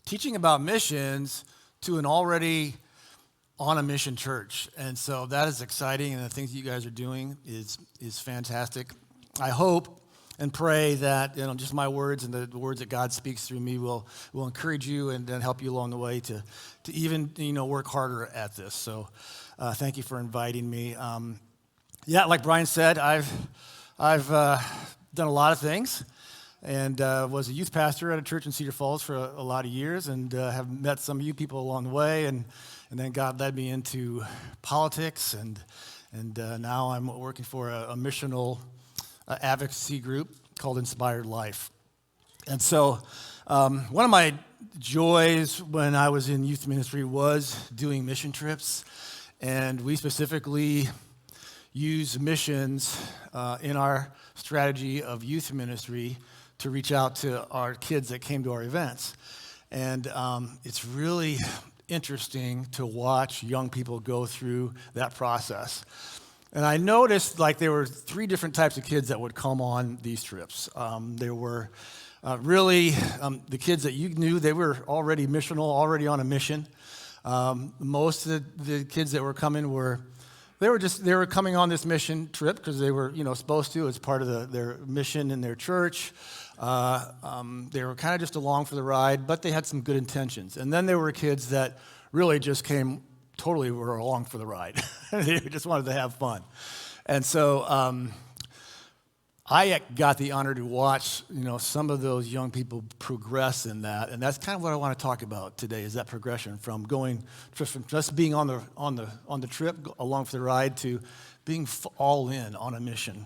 teaching about missions to an already on a mission church. And so that is exciting, and the things that you guys are doing is fantastic. I hope and pray that just my words and the words that God speaks through me will encourage you and then help you along the way to even work harder at this. So thank you for inviting me. Like Brian said, I've done a lot of things, and was a youth pastor at a church in Cedar Falls for a lot of years, and have met some of you people along the way, and then God led me into politics, and now I'm working for a missional advocacy group called Inspired Life. And so one of my joys when I was in youth ministry was doing mission trips, and we specifically use missions in our strategy of youth ministry to reach out to our kids that came to our events. And it's really interesting to watch young people go through that process. And I noticed there were three different types of kids that would come on these trips. There were really the kids that you knew, they were already missional, already on a mission. Most of the kids that were coming they were coming on this mission trip because they were supposed to as part of their mission in their church. They were kind of just along for the ride, but they had some good intentions. And then there were kids that really just were along for the ride. They just wanted to have fun. And so I got the honor to watch, some of those young people progress in that. And that's kind of what I want to talk about today, is that progression from just being on the trip, along for the ride, to being all in on a mission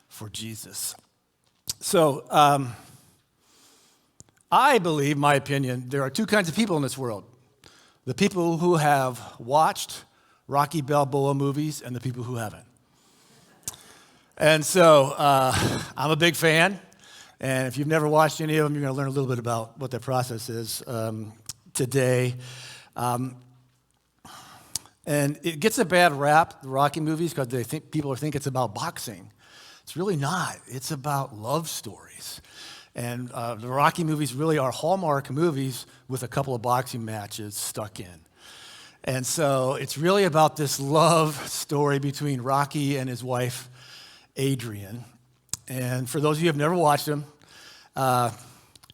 for Jesus. So I believe, my opinion, there are two kinds of people in this world. The people who have watched Rocky Balboa movies and the people who haven't. And so I'm a big fan, and if you've never watched any of them, you're going to learn a little bit about what their process is today. And it gets a bad rap, the Rocky movies, because people think it's about boxing. It's really not. It's about love stories. And the Rocky movies really are Hallmark movies with a couple of boxing matches stuck in. And so it's really about this love story between Rocky and his wife, Adrian. And for those of you who have never watched them,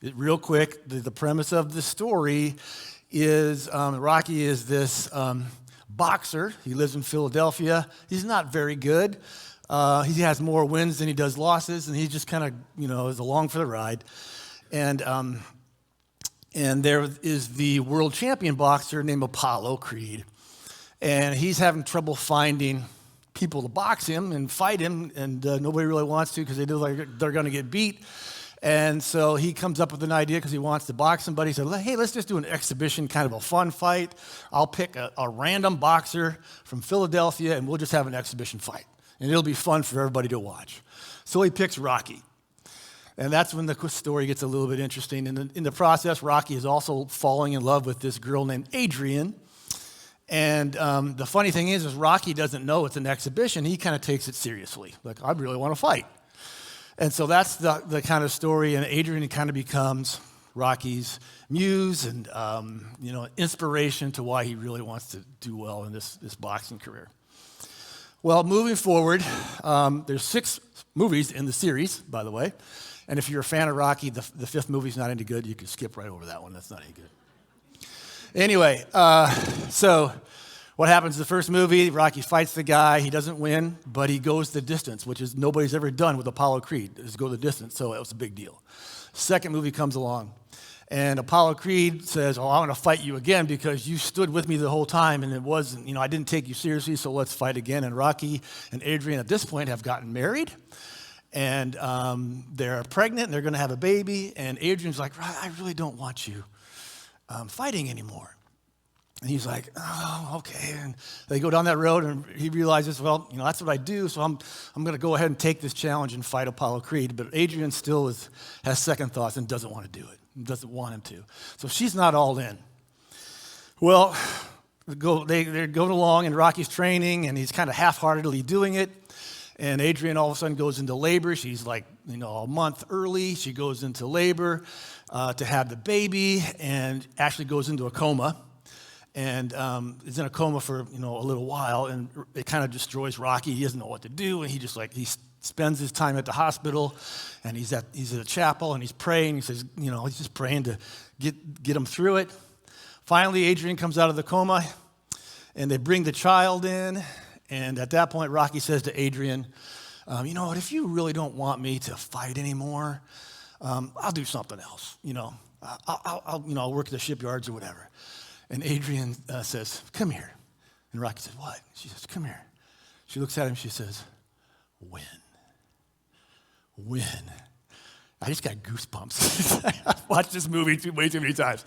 real quick, the premise of the story is Rocky is this boxer. He lives in Philadelphia. He's not very good. He has more wins than he does losses, and he just kind of, is along for the ride. And there is the world champion boxer named Apollo Creed, and he's having trouble finding people to box him and fight him, and nobody really wants to because they know they're going to get beat. And so he comes up with an idea because he wants to box somebody. He said, hey, let's just do an exhibition, kind of a fun fight. I'll pick a random boxer from Philadelphia, and we'll just have an exhibition fight. And it'll be fun for everybody to watch. So he picks Rocky. And that's when the story gets a little bit interesting. In the process, Rocky is also falling in love with this girl named Adrian. And the funny thing is Rocky doesn't know it's an exhibition. He kind of takes it seriously. Like, I really want to fight. And so that's the kind of story. And Adrian kind of becomes Rocky's muse and inspiration to why he really wants to do well in this boxing career. Well, moving forward, there's 6 movies in the series, by the way. And if you're a fan of Rocky, the 5th movie's not any good. You can skip right over that one. That's not any good. Anyway, so what happens in the first movie? Rocky fights the guy. He doesn't win, but he goes the distance, which is nobody's ever done with Apollo Creed, is go the distance. So it was a big deal. Second movie comes along. And Apollo Creed says, I want to fight you again because you stood with me the whole time and it wasn't, I didn't take you seriously, so let's fight again. And Rocky and Adrian at this point have gotten married, and they're pregnant, and they're going to have a baby. And Adrian's like, I really don't want you fighting anymore. And he's like, oh, okay. And they go down that road, and he realizes, that's what I do, so I'm going to go ahead and take this challenge and fight Apollo Creed. But Adrian still has second thoughts and doesn't want to do it. Doesn't want him to. So she's not all in. Well, they're going along, and Rocky's training, and he's kind of half-heartedly doing it. And Adrian all of a sudden goes into labor. She's like a month early. She goes into labor to have the baby and actually goes into a coma. And is in a coma for, a little while, and it kind of destroys Rocky. He doesn't know what to do, and he spends his time at the hospital, and he's at a chapel, and he's praying. He says, he's just praying to get him through it. Finally, Adrian comes out of the coma, and they bring the child in, and at that point, Rocky says to Adrian, you know what, if you really don't want me to fight anymore, I'll do something else, I'll work at the shipyards or whatever. And Adrian says, come here. And Rocky says, what? She says, come here. She looks at him, she says, when? I just got goosebumps. I've watched this movie way too many times.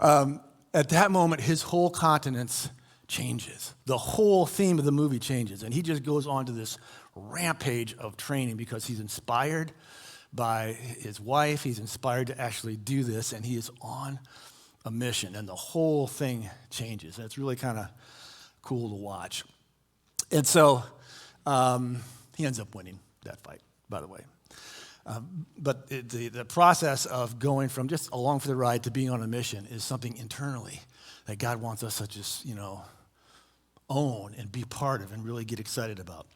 At that moment, his whole countenance changes. The whole theme of the movie changes. And he just goes on to this rampage of training because he's inspired by his wife. He's inspired to actually do this, and he is on a mission, and the whole thing changes. And it's really kind of cool to watch. And so he ends up winning that fight, by the way. But the process of going from just along for the ride to being on a mission is something internally that God wants us to just, own and be part of and really get excited about.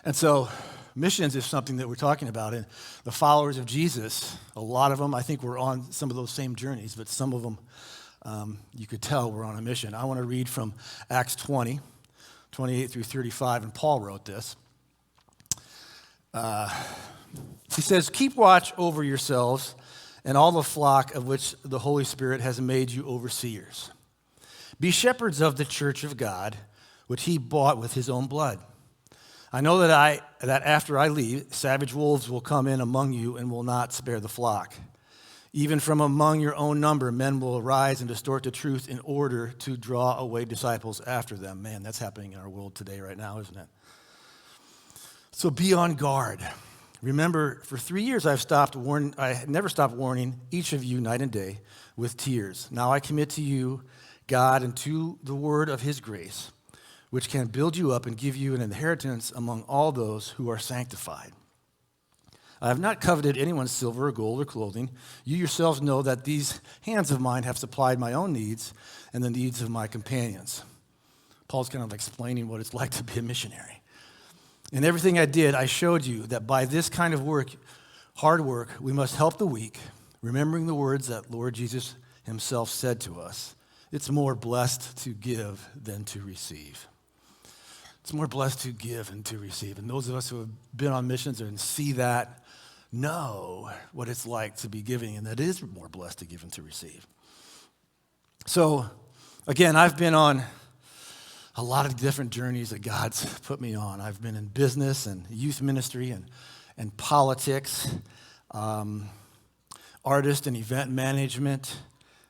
And so missions is something that we're talking about, and the followers of Jesus, a lot of them, I think, were on some of those same journeys, but some of them, you could tell, were on a mission. I want to read from Acts 20, 28 through 35, and Paul wrote this. He says, keep watch over yourselves and all the flock of which the Holy Spirit has made you overseers. Be shepherds of the church of God, which he bought with his own blood. I know that after I leave, savage wolves will come in among you and will not spare the flock. Even from among your own number, men will arise and distort the truth in order to draw away disciples after them. Man, that's happening in our world today right now, isn't it? So be on guard. Remember, for 3 years I never stopped warning each of you night and day with tears. Now I commit to you, God, and to the word of his grace, which can build you up and give you an inheritance among all those who are sanctified. I have not coveted anyone's silver or gold or clothing. You yourselves know that these hands of mine have supplied my own needs and the needs of my companions. Paul's kind of explaining what it's like to be a missionary. In everything I did, I showed you that by this kind of work, hard work, we must help the weak, remembering the words that Lord Jesus himself said to us. It's more blessed to give than to receive. It's more blessed to give than to receive. And those of us who have been on missions and see that know what it's like to be giving, and that it is more blessed to give than to receive. So, again, I've been on a lot of different journeys that God's put me on. I've been in business and youth ministry and politics, artist and event management,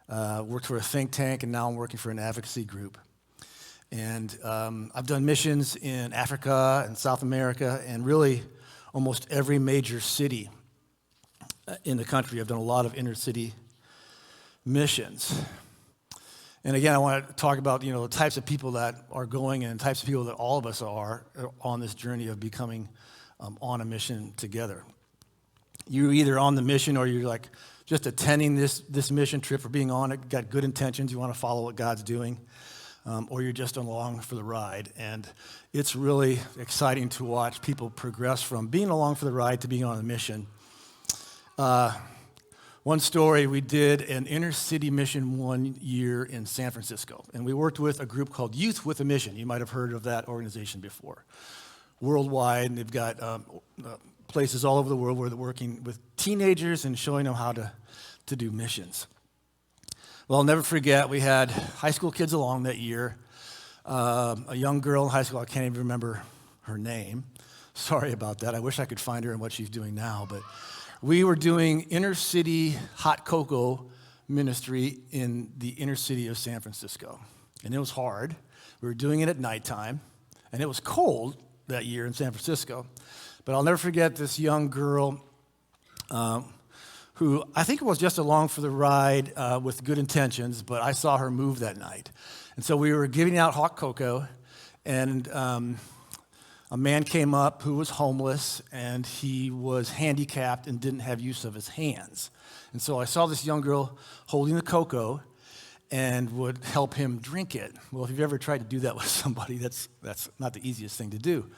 worked for a think tank, and now I'm working for an advocacy group. And I've done missions in Africa and South America and really almost every major city in the country. I've done a lot of inner city missions. And again, I want to talk about, the types of people that are going and the types of people that all of us are on this journey of becoming on a mission together. You're either on the mission or you're like just attending this mission trip or being on it, got good intentions, you want to follow what God's doing. Or you're just along for the ride. And it's really exciting to watch people progress from being along for the ride to being on a mission. One story, we did an inner city mission 1 year in San Francisco. And we worked with a group called Youth with a Mission. You might have heard of that organization before. Worldwide, and they've got places all over the world where they're working with teenagers and showing them how to do missions. Well, I'll never forget, we had high school kids along that year. A young girl in high school, I can't even remember her name. Sorry about that. I wish I could find her and what she's doing now. But we were doing inner city hot cocoa ministry in the inner city of San Francisco. And it was hard. We were doing it at nighttime. And it was cold that year in San Francisco. But I'll never forget this young girl who I think was just along for the ride with good intentions, but I saw her move that night. And so we were giving out hot cocoa, and a man came up who was homeless, and he was handicapped and didn't have use of his hands. And so I saw this young girl holding the cocoa and would help him drink it. Well, if you've ever tried to do that with somebody, that's not the easiest thing to do.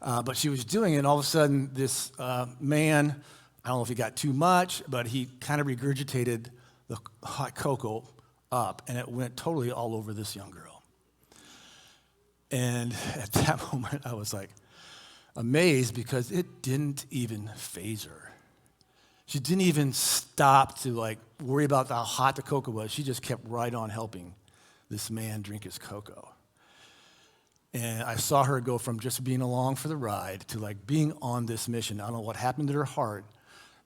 But she was doing it, and all of a sudden, this man, I don't know if he got too much, but he kind of regurgitated the hot cocoa up, and it went totally all over this young girl. And at that moment, I was like amazed because it didn't even faze her. She didn't even stop to like worry about how hot the cocoa was. She just kept right on helping this man drink his cocoa. And I saw her go from just being along for the ride to like being on this mission. I don't know what happened to her heart,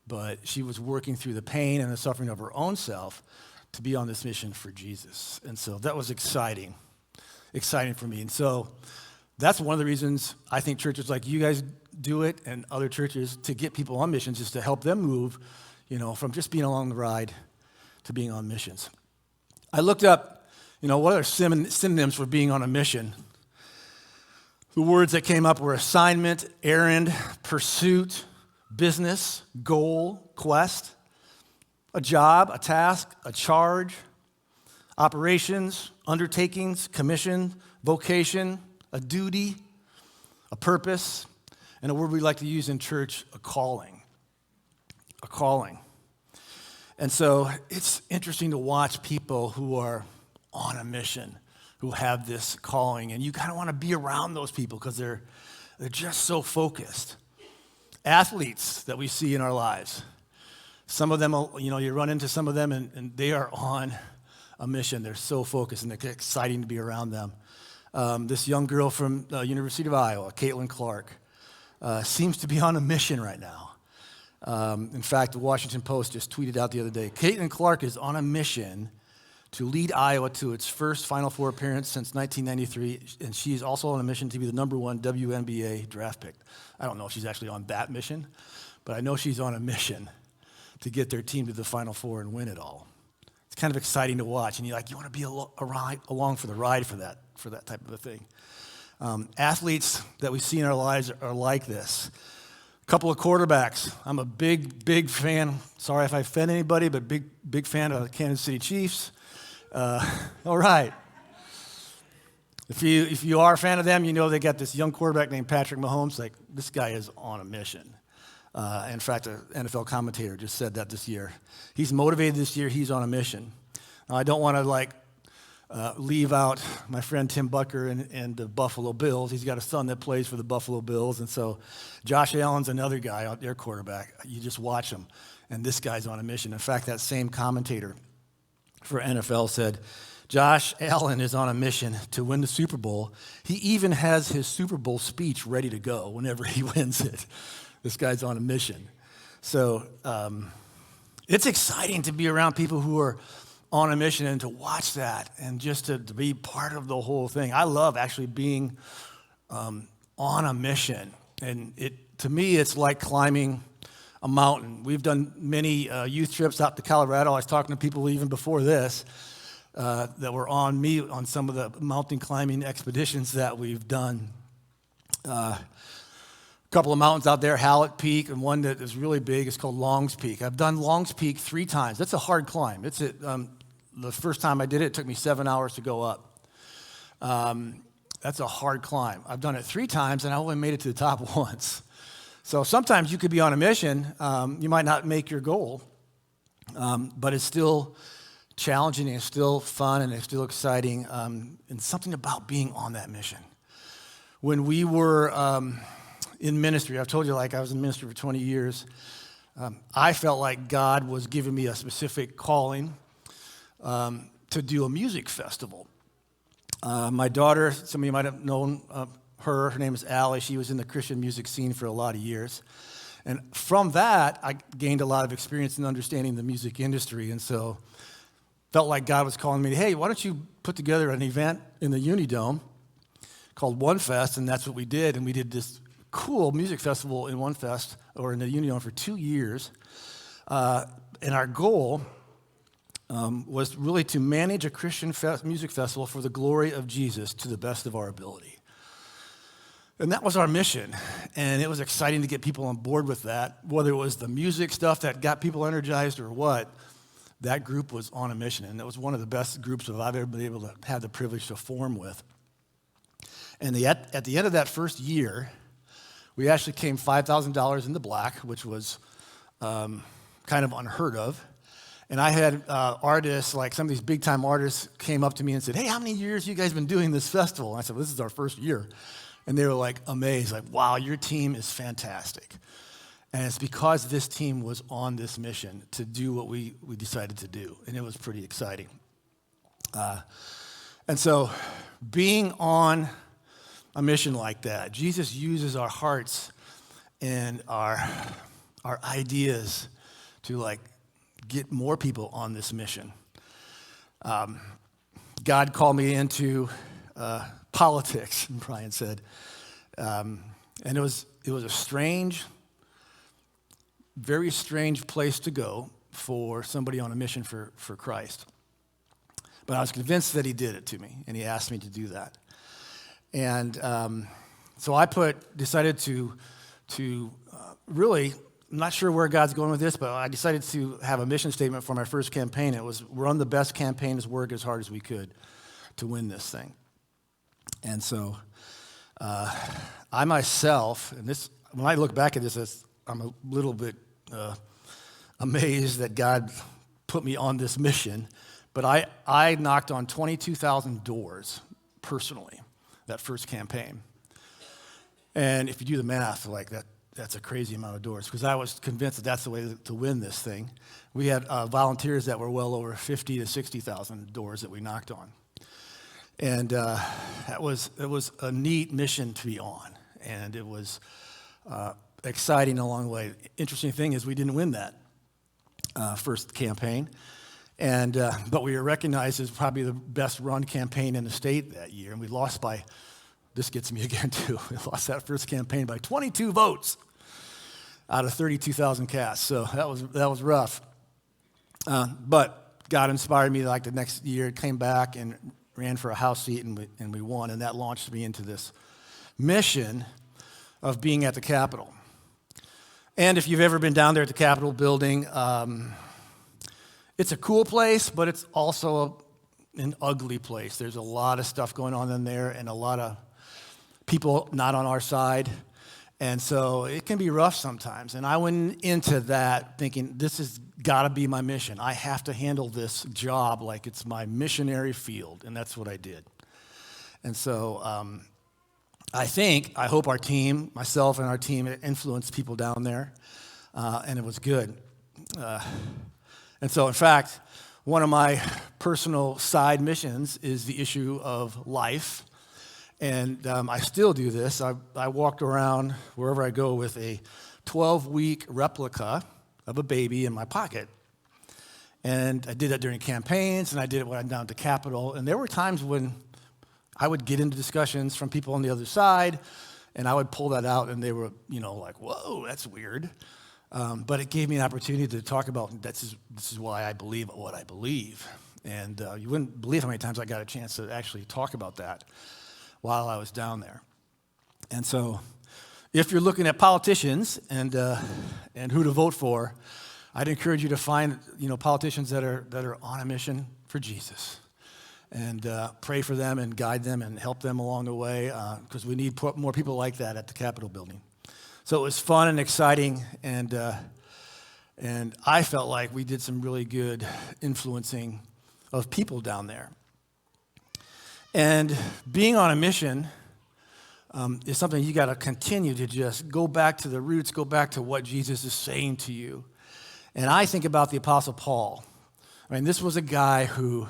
but she was working through the pain and the suffering of her own self to be on this mission for Jesus. And so that was exciting for me. And so that's one of the reasons I think churches like you guys do it and other churches to get people on missions is to help them move, from just being along the ride to being on missions. I looked up, what are synonyms for being on a mission? The words that came up were assignment, errand, pursuit, business, goal, quest, a job, a task, a charge, operations, undertakings, commission, vocation, a duty, a purpose, and a word we like to use in church, a calling. A calling. And so it's interesting to watch people who are on a mission, who have this calling, and you kind of want to be around those people because they're just so focused. Athletes that we see in our lives, some of them, you run into some of them and they are on a mission. They're so focused and it's exciting to be around them. This young girl from the University of Iowa, Caitlin Clark, seems to be on a mission right now. In fact, the Washington Post just tweeted out the other day, Caitlin Clark is on a mission to lead Iowa to its first Final Four appearance since 1993, and she's also on a mission to be the number 1 WNBA draft pick. I don't know if she's actually on that mission, but I know she's on a mission to get their team to the Final Four and win it all. It's kind of exciting to watch, and you want to be along for the ride for that type of a thing. Athletes that we see in our lives are like this. A couple of quarterbacks. I'm a big fan. Sorry if I offend anybody, but big fan of the Kansas City Chiefs. All right. If you are a fan of them, they got this young quarterback named Patrick Mahomes. Like, this guy is on a mission. In fact, an NFL commentator just said that this year. He's motivated this year. He's on a mission. Now, I don't want to leave out my friend Tim Bucker and the Buffalo Bills. He's got a son that plays for the Buffalo Bills, and so Josh Allen's another guy out there, quarterback. You just watch him, and this guy's on a mission. In fact, that same commentator for NFL said, Josh Allen is on a mission to win the Super Bowl. He even has his Super Bowl speech ready to go whenever he wins it. This guy's on a mission. So it's exciting to be around people who are on a mission and to watch that and just to be part of the whole thing. I love actually being on a mission. And to me, it's like climbing a mountain. We've done many youth trips out to Colorado. I was talking to people even before this that were on some of the mountain climbing expeditions that we've done. A couple of mountains out there, Hallett Peak, and one that is really big is called Longs Peak. I've done Longs Peak 3 times. That's a hard climb. The first time I did it took me 7 hours to go up. That's a hard climb. I've done it 3 times, and I only made it to the top once. So sometimes you could be on a mission. You might not make your goal, but it's still challenging, and it's still fun, and it's still exciting, and something about being on that mission. When we were in ministry, I've told you, I was in ministry for 20 years, I felt like God was giving me a specific calling to do a music festival. My daughter, some of you might have known her name is Allie. She was in the Christian music scene for a lot of years. And from that, I gained a lot of experience in understanding the music industry. And so felt like God was calling me, hey, why don't you put together an event in the Unidome called One Fest? And that's what we did. And we did this cool music festival in One Fest, or in the Unidome, for 2 years. And our goal was really to manage a Christian music festival for the glory of Jesus to the best of our ability. And that was our mission. And it was exciting to get people on board with that, whether it was the music stuff that got people energized or what. That group was on a mission. And it was one of the best groups that I've ever been able to have the privilege to form with. And at the end of that first year, we actually came $5,000 in the black, which was kind of unheard of. And I had artists, like some of these big-time artists, came up to me and said, "Hey, how many years have you guys been doing this festival?" And I said, "Well, this is our first year." And they were like amazed, like, "Wow, your team is fantastic." And it's because this team was on this mission to do what we decided to do. And it was pretty exciting. And so being on a mission like that, Jesus uses our hearts and our ideas to like get more people on this mission. God called me into politics, Brian said. And it was a strange, very strange place to go for somebody on a mission for Christ. But I was convinced that he did it to me, and he asked me to do that. And so I decided to really, I'm not sure where God's going with this, but I decided to have a mission statement for my first campaign. It was run the best campaigns, work as hard as we could to win this thing. And so I myself, and this, when I look back at this, I'm a little bit amazed that God put me on this mission, but I knocked on 22,000 doors personally that first campaign. And if you do the math, like that's a crazy amount of doors, because I was convinced that that's the way to win this thing. We had volunteers that were well over 50 to 60,000 doors that we knocked on. And it was a neat mission to be on, and it was exciting along the way. Interesting thing is we didn't win that first campaign, and but we were recognized as probably the best run campaign in the state that year, and we lost by, this gets me again too, we lost that first campaign by 22 votes out of 32,000 cast, so that was rough. But God inspired me, like the next year, came back and ran for a House seat, and we won, and that launched me into this mission of being at the Capitol. And if you've ever been down there at the Capitol building, it's a cool place, but it's also an ugly place. There's a lot of stuff going on in there and a lot of people not on our side. And so it can be rough sometimes. And I went into that thinking, this has got to be my mission. I have to handle this job like it's my missionary field. And that's what I did. And so I hope our team, myself and our team, influenced people down there. And it was good. And so, in fact, one of my personal side missions is the issue of life. And I still do this. I walk around wherever I go with a 12-week replica of a baby in my pocket. And I did that during campaigns, and I did it when I'm down at the Capitol. And there were times when I would get into discussions from people on the other side, and I would pull that out, and they were, like, whoa, that's weird. But it gave me an opportunity to talk about this is why I believe what I believe. And you wouldn't believe how many times I got a chance to actually talk about that while I was down there. And so if you're looking at politicians and who to vote for, I'd encourage you to find politicians that are on a mission for Jesus, and pray for them and guide them and help them along the way, because we need more people like that at the Capitol building. So it was fun and exciting, and I felt like we did some really good influencing of people down there. And being on a mission is something you got to continue to just go back to the roots, go back to what Jesus is saying to you. And I think about the Apostle Paul. I mean, this was a guy who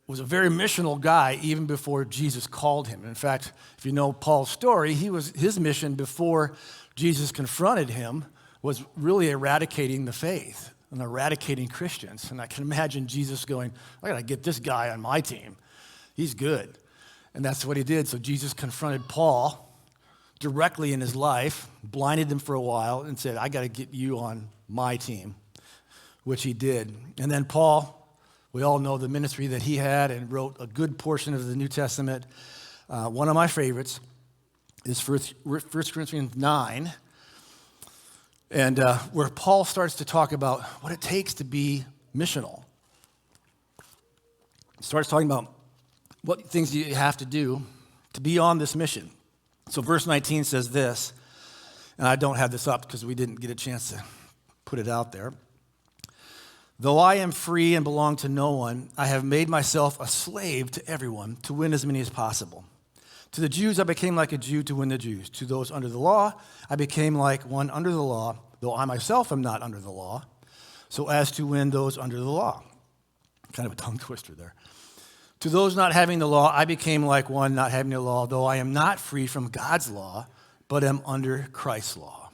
was a very missional guy even before Jesus called him. In fact, if you know Paul's story, his mission before Jesus confronted him was really eradicating the faith and eradicating Christians. And I can imagine Jesus going, I got to get this guy on my team. He's good. And that's what he did. So Jesus confronted Paul directly in his life, blinded him for a while, and said, I got to get you on my team, which he did. And then Paul, we all know the ministry that he had and wrote a good portion of the New Testament. One of my favorites is 1 Corinthians 9, and where Paul starts to talk about what it takes to be missional. He starts talking about what things you have to do to be on this mission. So verse 19 says this, and I don't have this up because we didn't get a chance to put it out there. Though I am free and belong to no one, I have made myself a slave to everyone to win as many as possible. To the Jews, I became like a Jew to win the Jews. To those under the law, I became like one under the law, though I myself am not under the law, so as to win those under the law. Kind of a tongue twister there. To those not having the law, I became like one not having the law, though I am not free from God's law, but am under Christ's law.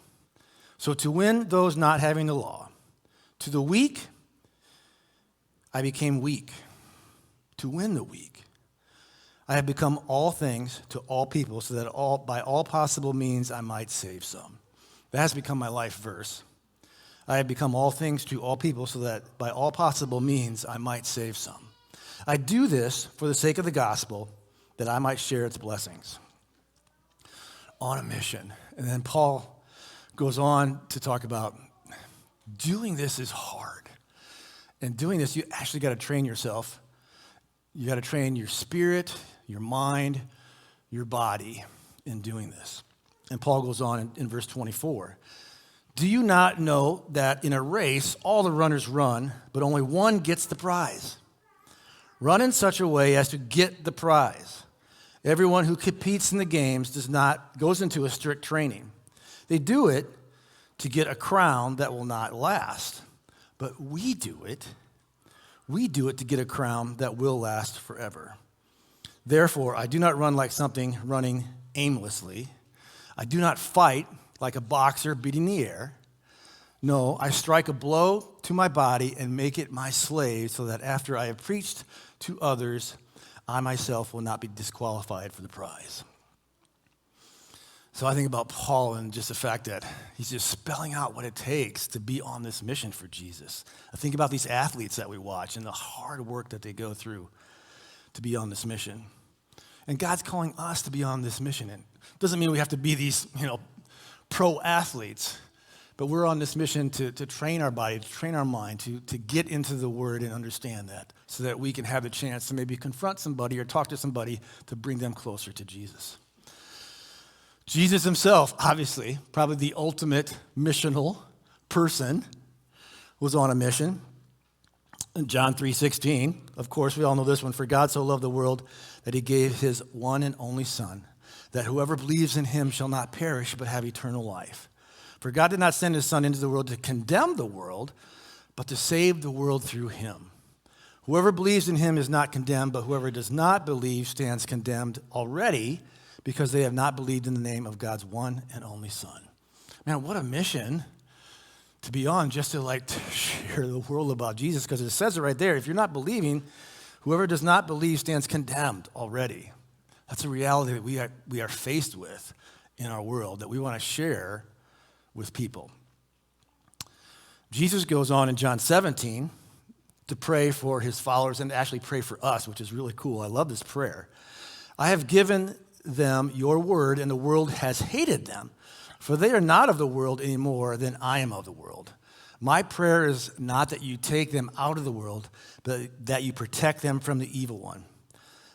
So to win those not having the law, to the weak, I became weak. To win the weak, I have become all things to all people, so that by all possible means I might save some. That has become my life verse. I have become all things to all people, so that by all possible means I might save some. I do this for the sake of the gospel, that I might share its blessings. On a mission. And then Paul goes on to talk about doing this is hard. And doing this, you actually got to train yourself. You got to train your spirit, your mind, your body in doing this. And Paul goes on in verse 24. Do you not know that in a race all the runners run, but only one gets the prize? Run in such a way as to get the prize. Everyone who competes in the games goes into a strict training. They do it to get a crown that will not last. But we do it to get a crown that will last forever. Therefore, I do not run like something running aimlessly. I do not fight like a boxer beating the air. No, I strike a blow to my body and make it my slave, so that after I have preached to others, I myself will not be disqualified for the prize. So I think about Paul and just the fact that he's just spelling out what it takes to be on this mission for Jesus. I think about these athletes that we watch and the hard work that they go through to be on this mission. And God's calling us to be on this mission. And it doesn't mean we have to be these, pro athletes, but we're on this mission to train our body, to train our mind, to get into the Word and understand that, so that we can have the chance to maybe confront somebody or talk to somebody to bring them closer to Jesus. Jesus himself, obviously, probably the ultimate missional person, was on a mission. In John 3:16, of course, we all know this one. For God so loved the world that he gave his one and only Son, that whoever believes in him shall not perish but have eternal life. For God did not send his Son into the world to condemn the world, but to save the world through him. Whoever believes in him is not condemned, but whoever does not believe stands condemned already, because they have not believed in the name of God's one and only Son. Man, what a mission to be on, just to share the world about Jesus, because it says it right there. If you're not believing, whoever does not believe stands condemned already. That's a reality that we are faced with in our world that we want to share with people. Jesus goes on in John 17 to pray for his followers and to actually pray for us, which is really cool. I love this prayer. I have given them your word, and the world has hated them, for they are not of the world any more than I am of the world. My prayer is not that you take them out of the world, but that you protect them from the evil one.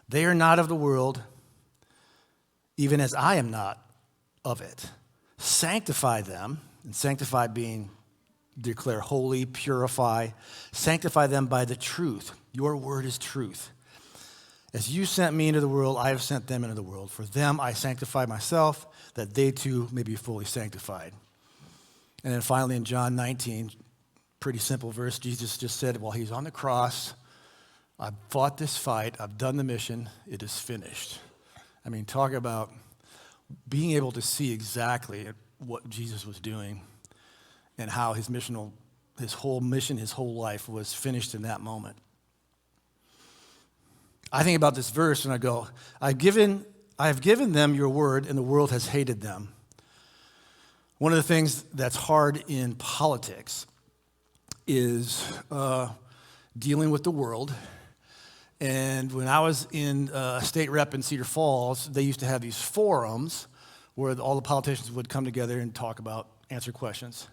They are not of the world, even as I am not of it. Sanctify them, and sanctify being declare holy, purify. Sanctify them by the truth. Your word is truth. As you sent me into the world, I have sent them into the world. For them I sanctify myself, that they too may be fully sanctified. And then finally in John 19, pretty simple verse, Jesus just said while he's on the cross, I've fought this fight, I've done the mission, it is finished. I mean, talk about being able to see exactly what Jesus was doing and how his whole mission, his whole life was finished in that moment. I think about this verse and I go, I have given them your word, and the world has hated them. One of the things that's hard in politics is dealing with the world. And when I was in a state rep in Cedar Falls, they used to have these forums where all the politicians would come together and answer questions.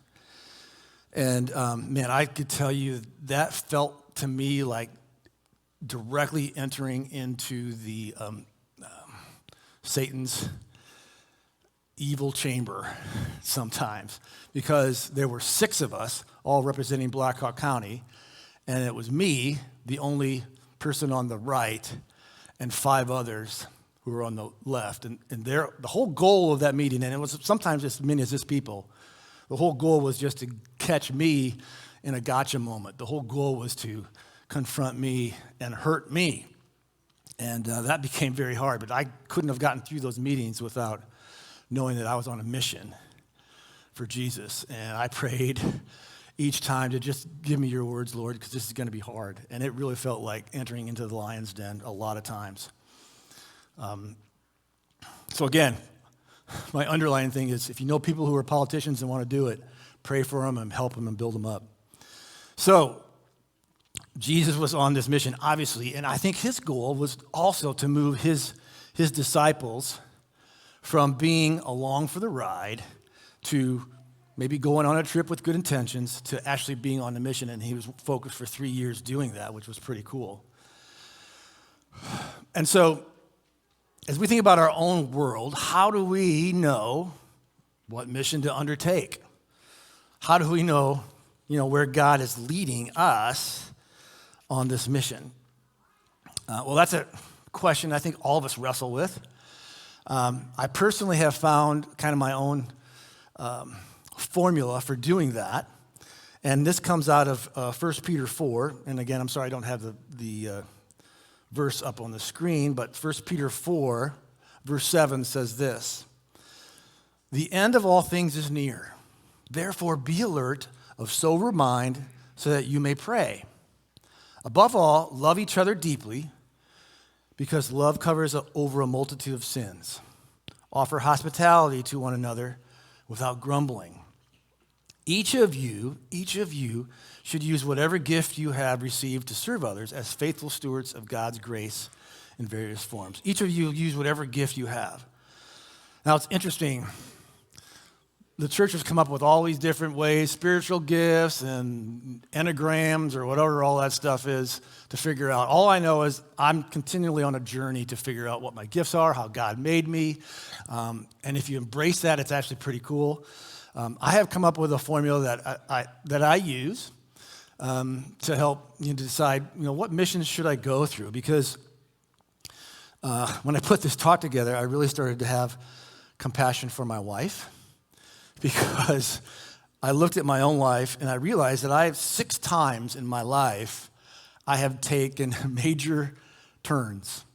And man, I could tell you that felt to me like directly entering into the Satan's evil chamber sometimes, because there were 6 of us all representing Blackhawk County, and it was me, the only person on the right, and 5 others who were on the left. And the whole goal of that meeting, and it was sometimes as many as this people, the whole goal was just to catch me in a gotcha moment. The whole goal was to confront me and hurt me. And that became very hard, but I couldn't have gotten through those meetings without knowing that I was on a mission for Jesus. And I prayed each time to just give me your words, Lord, because this is going to be hard. And it really felt like entering into the lion's den a lot of times. So again, my underlying thing is if you know people who are politicians and want to do it, pray for them and help them and build them up. So Jesus was on this mission, obviously, and I think his goal was also to move his disciples from being along for the ride to maybe going on a trip with good intentions to actually being on the mission, and he was focused for 3 years doing that, which was pretty cool. And so, as we think about our own world, how do we know what mission to undertake? How do we know, where God is leading us on this mission? Well, that's a question I think all of us wrestle with. I personally have found kind of my own formula for doing that, and this comes out of 1 Peter 4, and again, I'm sorry I don't have the verse up on the screen, but 1 Peter 4, verse 7 says this: "The end of all things is near. Therefore be alert, of sober mind, so that you may pray. Above all, love each other deeply, because love covers over a multitude of sins. Offer hospitality to one another without grumbling. Each of you should use whatever gift you have received to serve others as faithful stewards of God's grace in various forms." Each of you use whatever gift you have. Now, it's interesting. The church has come up with all these different ways, spiritual gifts and enneagrams or whatever all that stuff is to figure out. All I know is I'm continually on a journey to figure out what my gifts are, how God made me. And if you embrace that, it's actually pretty cool. I have come up with a formula that I use to help you decide, what missions should I go through? Because when I put this talk together, I really started to have compassion for my wife, because I looked at my own life and I realized that I have 6 times in my life I have taken major turns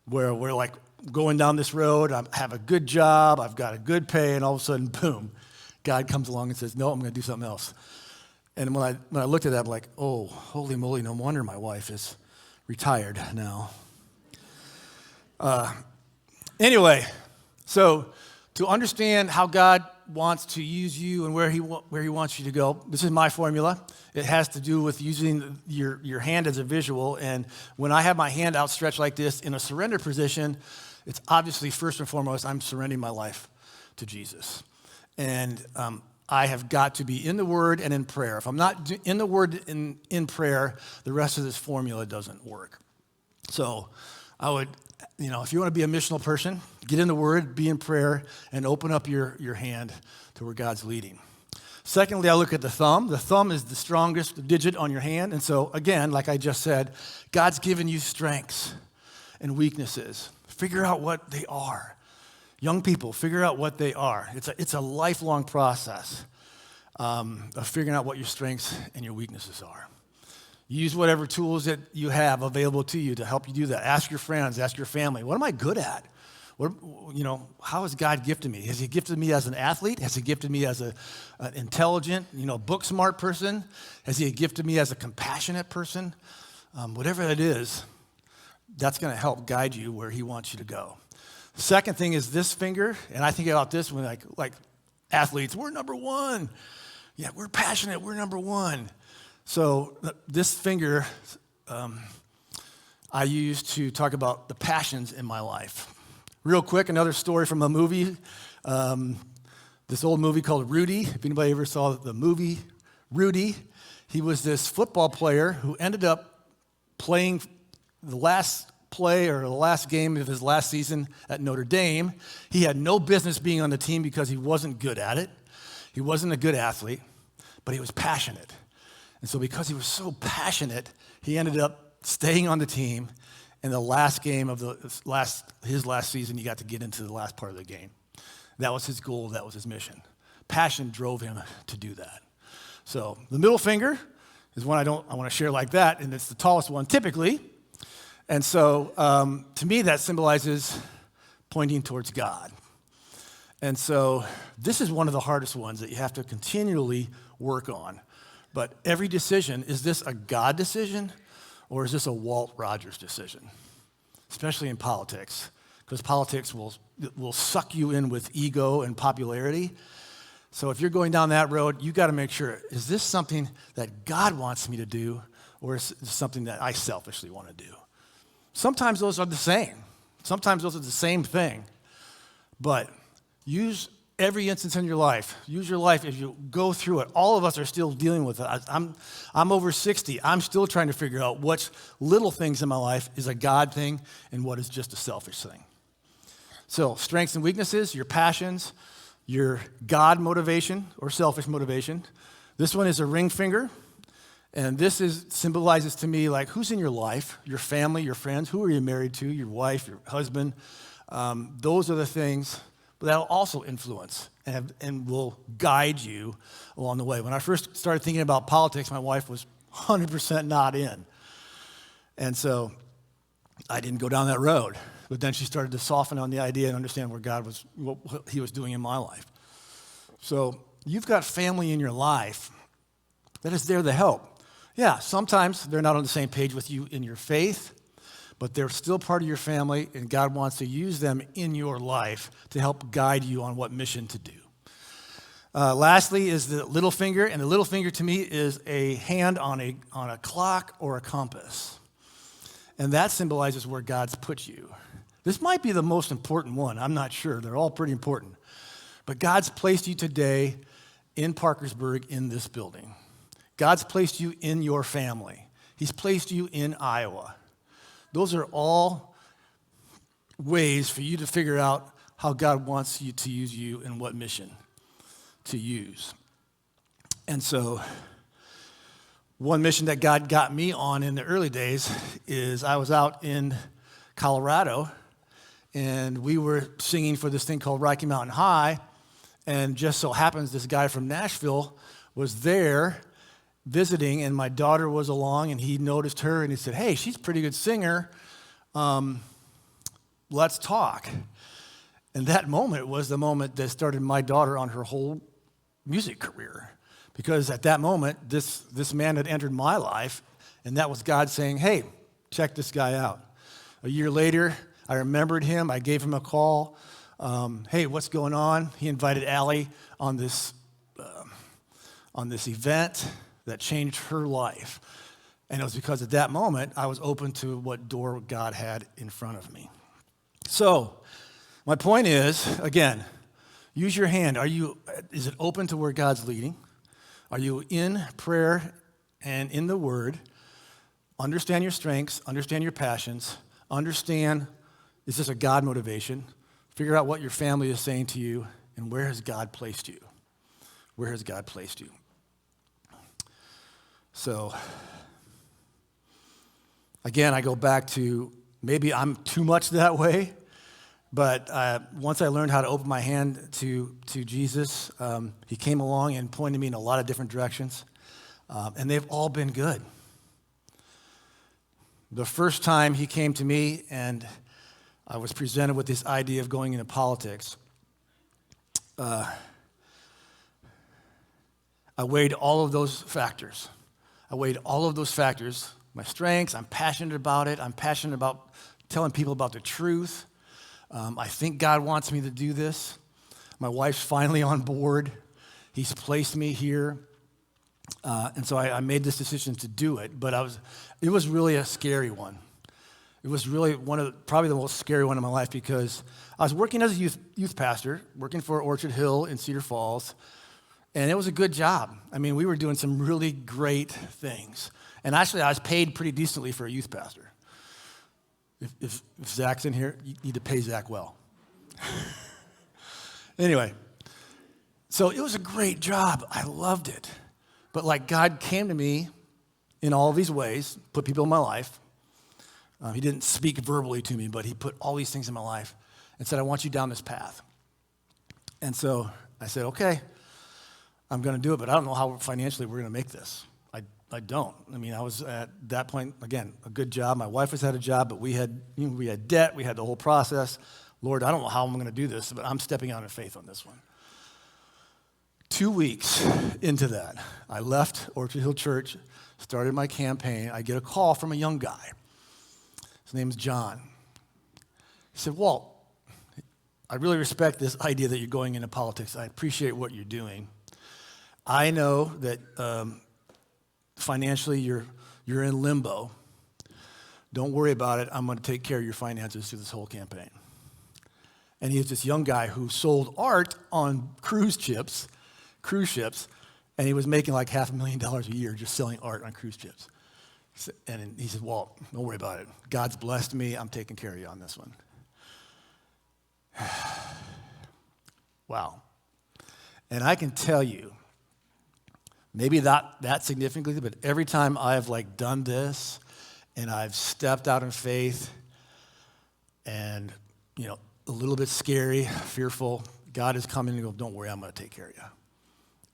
where we're like going down this road, I have a good job, I've got a good pay, and all of a sudden, boom, God comes along and says, "No, I'm going to do something else." And when I looked at that, I'm like, oh, holy moly, no wonder my wife is retired now. Anyway, so to understand how God wants to use you and where he wants you to go, this is my formula. It has to do with using your hand as a visual. And when I have my hand outstretched like this in a surrender position, it's obviously first and foremost, I'm surrendering my life to Jesus. And I have got to be in the Word and in prayer. If I'm not in the Word and in prayer, the rest of this formula doesn't work. So I would, if you want to be a missional person, get in the Word, be in prayer, and open up your hand to where God's leading. Secondly, I look at the thumb. The thumb is the strongest digit on your hand. And so, again, like I just said, God's given you strengths and weaknesses. Figure out what they are. Young people, figure out what they are. It's a lifelong process of figuring out what your strengths and your weaknesses are. Use whatever tools that you have available to you to help you do that. Ask your friends, ask your family, what am I good at? How has God gifted me? Has he gifted me as an athlete? Has he gifted me as an intelligent, book smart person? Has he gifted me as a compassionate person? Whatever it is, that's going to help guide you where he wants you to go. The second thing is this finger, and I think about this when like athletes, we're number one. Yeah, we're passionate, we're number one. So this finger I use to talk about the passions in my life, Real quick, another story from a movie. This old movie called Rudy. If anybody ever saw the movie Rudy, he was this football player who ended up playing the last play or the last game of his last season at Notre Dame. He had no business being on the team because he wasn't good at it. He wasn't a good athlete, but he was passionate. And so because he was so passionate, he ended up staying on the team. In the last game of his last season, he got to get into the last part of the game. That was his goal. That was his mission. Passion drove him to do that. So the middle finger is one I want to share like that, and it's the tallest one typically. And so to me, that symbolizes pointing towards God. And so this is one of the hardest ones that you have to continually work on. But every decision, is this a God decision or is this a Walt Rogers decision? Especially in politics, because politics will suck you in with ego and popularity. So if you're going down that road, you got to make sure, is this something that God wants me to do or is it something that I selfishly want to do? Sometimes those are the same. Sometimes those are the same thing. But use every instance in your life. Use your life as you go through it. All of us are still dealing with it. I'm over 60. I'm still trying to figure out which little things in my life is a God thing and what is just a selfish thing. So strengths and weaknesses, your passions, your God motivation or selfish motivation. This one is a ring finger. And this symbolizes to me like who's in your life, your family, your friends, who are you married to, your wife, your husband. Those are the things that will also influence and will guide you along the way. When I first started thinking about politics, my wife was 100% not in. And so I didn't go down that road. But then she started to soften on the idea and understand what he was doing in my life. So you've got family in your life that is there to help. Yeah, sometimes they're not on the same page with you in your faith, but they're still part of your family, and God wants to use them in your life to help guide you on what mission to do. Lastly is the little finger, and the little finger to me is a hand on a clock or a compass. And that symbolizes where God's put you. This might be the most important one. I'm not sure. They're all pretty important. But God's placed you today in Parkersburg in this building. God's placed you in your family. He's placed you in Iowa. Those are all ways for you to figure out how God wants you to use you and what mission to use. And so one mission that God got me on in the early days is I was out in Colorado, and we were singing for this thing called Rocky Mountain High, and just so happens this guy from Nashville was there visiting, and my daughter was along, and he noticed her, and he said, "Hey, she's a pretty good singer. Let's talk." And that moment was the moment that started my daughter on her whole music career, because at that moment, this man had entered my life, and that was God saying, "Hey, check this guy out." A year later, I remembered him. I gave him a call. "Hey, what's going on?" He invited Allie on this event that changed her life. And it was because at that moment, I was open to what door God had in front of me. So my point is, again, use your hand. Is it open to where God's leading? Are you in prayer and in the Word? Understand your strengths, understand your passions, understand, is this a God motivation? Figure out what your family is saying to you, and where has God placed you? Where has God placed you? So, again, I go back to maybe I'm too much that way, but once I learned how to open my hand to Jesus, he came along and pointed me in a lot of different directions, and they've all been good. The first time he came to me and I was presented with this idea of going into politics, I weighed all of those factors. My strengths, I'm passionate about it. I'm passionate about telling people about the truth. I think God wants me to do this. My wife's finally on board. He's placed me here. And so I made this decision to do it, but it was really a scary one. It was really probably the most scary one in my life because I was working as a youth pastor, working for Orchard Hill in Cedar Falls, and it was a good job. I mean, we were doing some really great things. And actually, I was paid pretty decently for a youth pastor. If Zach's in here, you need to pay Zach well. Anyway, so it was a great job. I loved it. But like God came to me in all of these ways, put people in my life. He didn't speak verbally to me, but he put all these things in my life and said, I want you down this path. And so I said, okay, I'm going to do it, but I don't know how financially we're going to make this. I don't. I mean, I was at that point, again, a good job. My wife had a job, but we had debt. We had the whole process. Lord, I don't know how I'm going to do this, but I'm stepping out in faith on this one. 2 weeks into that, I left Orchard Hill Church, started my campaign. I get a call from a young guy. His name's John. He said, Walt, I really respect this idea that you're going into politics. I appreciate what you're doing. I know that financially you're in limbo. Don't worry about it. I'm going to take care of your finances through this whole campaign. And he was this young guy who sold art on cruise ships, and he was making like $500,000 a year just selling art on cruise ships. And he said, Walt, don't worry about it. God's blessed me. I'm taking care of you on this one. Wow. And I can tell you, maybe not that significantly, but every time I've like done this and I've stepped out in faith and, a little bit scary, fearful, God has come in and go, don't worry, I'm going to take care of you.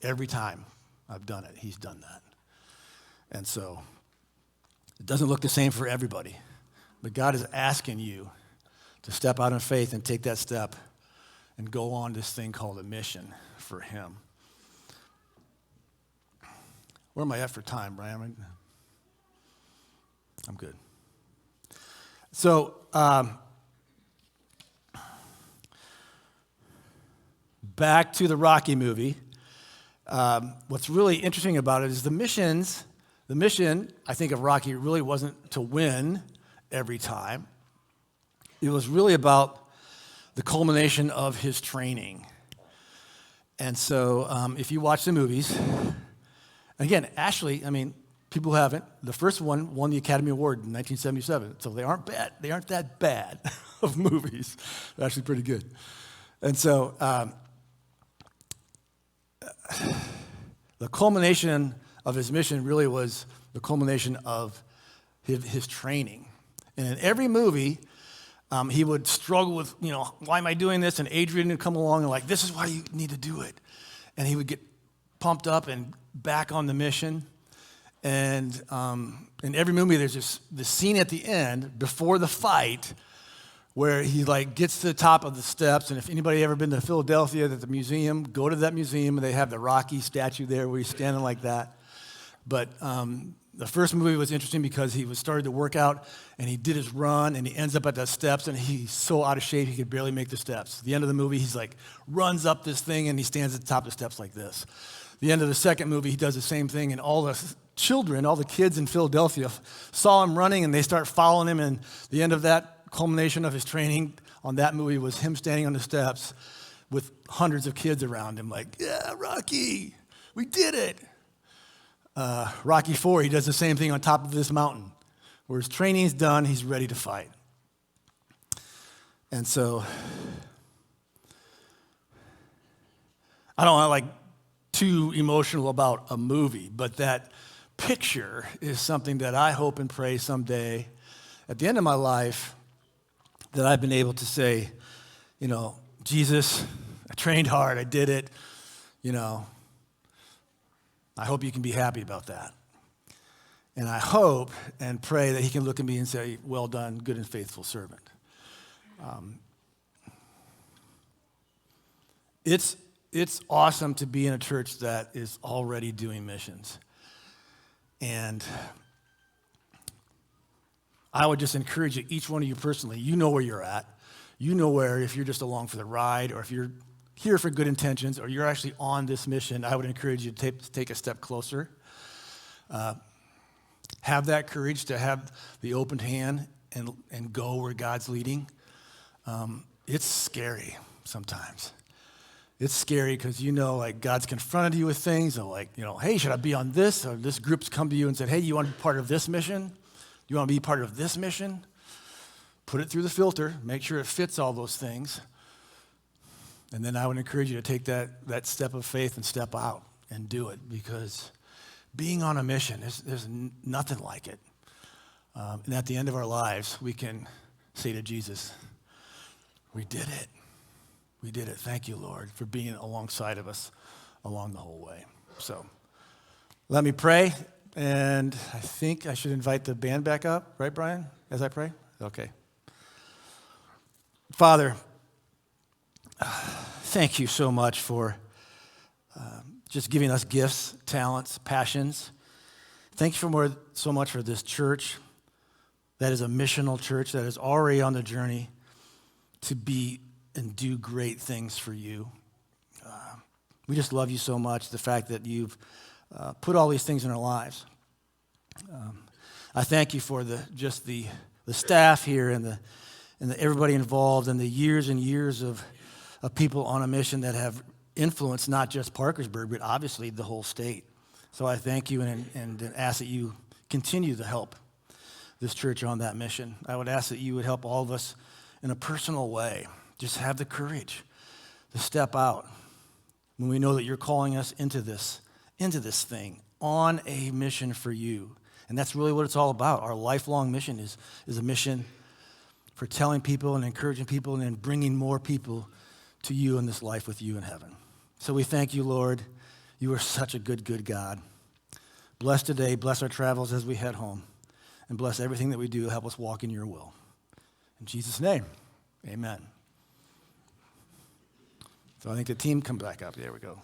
Every time I've done it, he's done that. And so it doesn't look the same for everybody, but God is asking you to step out in faith and take that step and go on this thing called a mission for him. Where am I at for time, Brian? I'm good. So, back to the Rocky movie. What's really interesting about it is the mission, I think, of Rocky really wasn't to win every time. It was really about the culmination of his training. And so if you watch the movies, again, actually, I mean, people who haven't, the first one won the Academy Award in 1977, so they aren't bad. They aren't that bad of movies. They're actually pretty good. And so the culmination of his mission really was the culmination of his training. And in every movie, he would struggle with, why am I doing this? And Adrian would come along and like, this is why you need to do it. And he would get pumped up and back on the mission. And in every movie, there's this scene at the end before the fight where he like gets to the top of the steps. And if anybody ever been to Philadelphia at the museum, go to that museum and they have the Rocky statue there where he's standing like that. But the first movie was interesting because he was started to work out and he did his run and he ends up at the steps and he's so out of shape he could barely make the steps. At the end of the movie, he's like runs up this thing and he stands at the top of the steps like this. The end of the second movie, he does the same thing, and all the children, all the kids in Philadelphia saw him running and they start following him, and the end of that culmination of his training on that movie was him standing on the steps with hundreds of kids around him like, yeah, Rocky, we did it. Rocky IV, he does the same thing on top of this mountain. Where his training's done, he's ready to fight. And so, I don't want to like too emotional about a movie, but that picture is something that I hope and pray someday at the end of my life that I've been able to say, Jesus, I trained hard, I did it, I hope you can be happy about that. And I hope and pray that he can look at me and say, well done, good and faithful servant. It's awesome to be in a church that is already doing missions. And I would just encourage you, each one of you personally, you know where you're at. You know where, if you're just along for the ride, or if you're here for good intentions, or you're actually on this mission, I would encourage you to take a step closer. Have that courage to have the open hand and go where God's leading, it's scary sometimes. It's scary because like God's confronted you with things, or hey, should I be on this? Or this group's come to you and said, hey, you want to be part of this mission? Do you want to be part of this mission? Put it through the filter, make sure it fits all those things. And then I would encourage you to take that step of faith and step out and do it, because being on a mission, there's nothing like it. And at the end of our lives, we can say to Jesus, we did it. We did it. Thank you, Lord, for being alongside of us along the whole way. So let me pray, and I think I should invite the band back up, right, Brian, as I pray? Okay. Father, thank you so much for just giving us gifts, talents, passions. Thank you so much for this church that is a missional church that is already on the journey to be and do great things for you. We just love you so much, the fact that you've put all these things in our lives. I thank you for the staff here and everybody involved, and the years and years of people on a mission that have influenced not just Parkersburg, but obviously the whole state. So I thank you and ask that you continue to help this church on that mission. I would ask that you would help all of us in a personal way. Just have the courage to step out when we know that you're calling us into this thing on a mission for you. And that's really what it's all about. Our lifelong mission is a mission for telling people and encouraging people and then bringing more people to you in this life with you in heaven. So we thank you, Lord. You are such a good, good God. Bless today. Bless our travels as we head home. And bless everything that we do. Help us walk in your will. In Jesus' name, amen. So I think the team come back up. There we go.